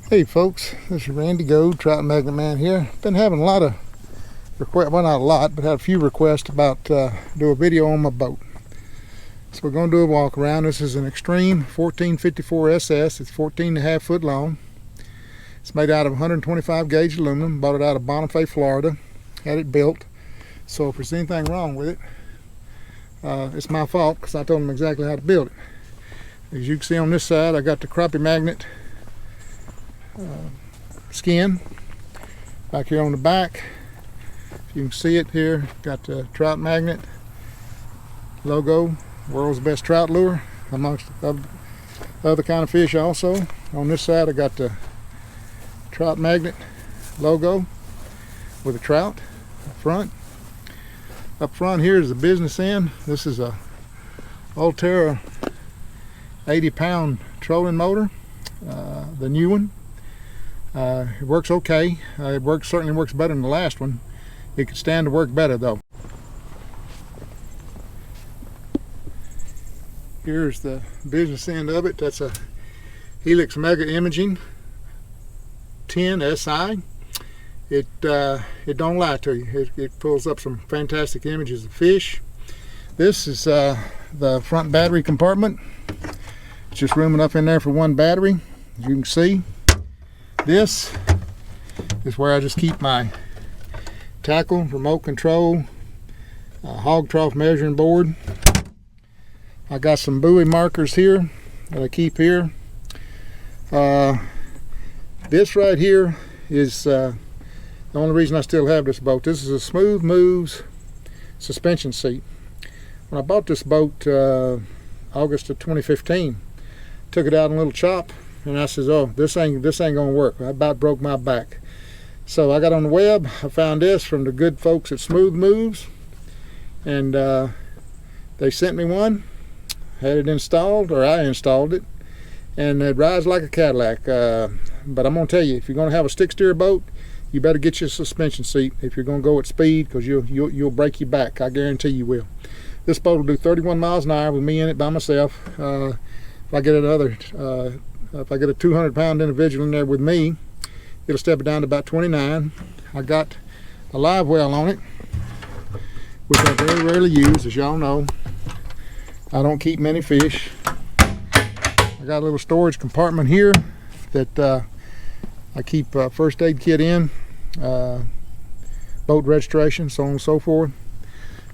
Hey folks, this is Randy Go, Trout Magnet Man here. Been having a lot of requests, well not a lot, but had a few requests about do a video on my boat. So we're going to do a walk around. This is an Xtreme 1454 SS. It's 14.5 foot long. It's made out of 125 gauge aluminum. Bought it out of Bonifay, Florida. Had it built. So if there's anything wrong with it, it's my fault because I told them exactly how to build it. As you can see on this side, I got the crappie magnet skin back here on the back. If you can see it here, got the trout magnet logo, world's best trout lure, amongst other kind of fish also. On this side I got the trout magnet logo with a trout up front. Up front here is the business end. This is a Ulterra 80-pound trolling motor, the new one. It works okay. It certainly works better than the last one. It could stand to work better though. Here's the business end of it. That's a Helix Mega Imaging 10 SI. It don't lie to you. It pulls up some fantastic images of fish. This is the front battery compartment. It's just room enough in there for one battery, as you can see. This is where I just keep my tackle, remote control, hog trough measuring board. I got some buoy markers here that I keep here. This right here is the only reason I still have this boat. This is a Smooth Moves suspension seat. When I bought this boat August of 2015, took it out in a little chop, and I says, oh, this ain't gonna work. I about broke my back. So I got on the web, I found this from the good folks at Smooth Moves, and they sent me one, had it installed, or I installed it, and it rides like a Cadillac. But I'm gonna tell you, if you're gonna have a stick steer boat, you better get you a suspension seat if you're gonna go at speed, because you'll break your back. I guarantee you will. This boat will do 31 miles an hour with me in it by myself. If I get if I get a 200-pound individual in there with me, it'll step it down to about 29. I got a live well on it, which I very rarely use, as y'all know. I don't keep many fish. I got a little storage compartment here that I keep a first aid kit in, boat registration, so on and so forth.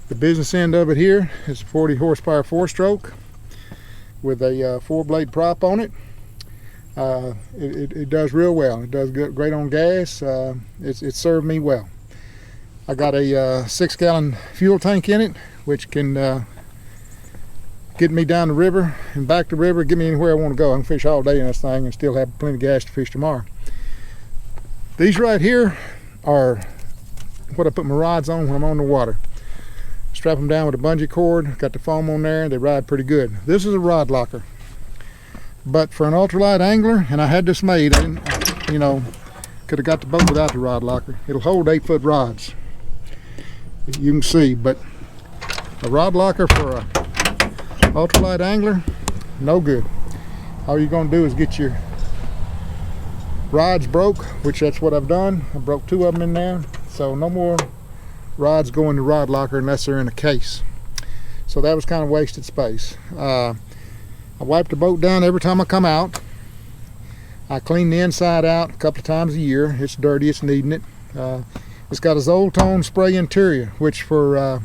The business end of it here is a 40 horsepower 4-stroke with a 4-blade prop on it. It does real well. It does great on gas. It served me well. I got a 6-gallon fuel tank in it, which can get me down the river and back the river, get me anywhere I want to go. I can fish all day in this thing and still have plenty of gas to fish tomorrow. These right here are what I put my rods on when I'm on the water. Strap them down with a bungee cord, got the foam on there, they ride pretty good. This is a rod locker. But for an ultralight angler, and I had this made, I didn't, you know, could have got the boat without the rod locker. It'll hold 8-foot rods, you can see, but a rod locker for a ultralight angler, no good. All you're gonna do is get your rods broke, which that's what I've done. I broke 2 of them in there, so no more rods go in the rod locker unless they're in a case. So that was kind of wasted space. I wipe the boat down every time I come out. I clean the inside out a couple of times a year. It's dirty, it's needing it. It's got a Zoltone spray interior, which for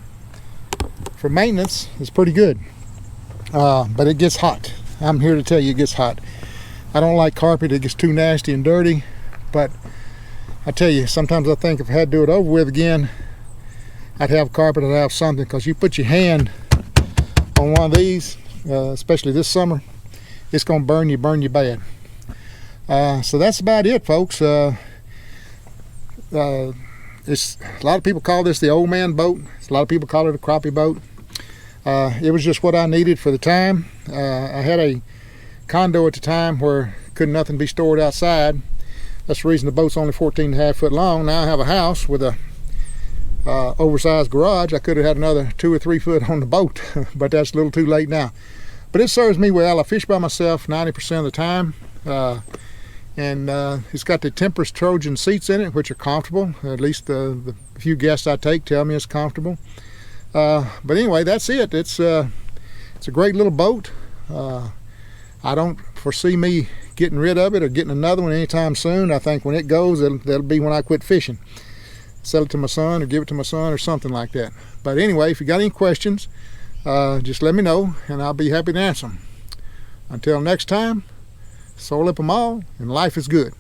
maintenance is pretty good. But it gets hot. I'm here to tell you it gets hot. I don't like carpet, it gets too nasty and dirty, but I tell you, sometimes I think if I had to do it over with again, I'd have carpet, I'd have something, because you put your hand on one of these, especially this summer, it's gonna burn you bad. So that's about it, folks. It's a lot of people call this the old man boat. A lot of people call it a crappie boat. It was just what I needed for the time. I had a condo at the time where nothing be stored outside. That's the reason the boat's only 14.5 foot long. Now I have a house with a oversized garage. I could have had another 2 or 3 foot on the boat, but that's a little too late now. But it serves me well. I fish by myself 90% of the time. And it's got the Tempest Trojan seats in it, which are comfortable. At least the few guests I take tell me it's comfortable. But anyway, that's it. It's a great little boat. I don't foresee me getting rid of it or getting another one anytime soon. I think when it goes, that'll be when I quit fishing. Sell it to my son or give it to my son or something like that. But anyway, if you got any questions, just let me know and I'll be happy to answer them. Until next time, soul up 'em all, and life is good.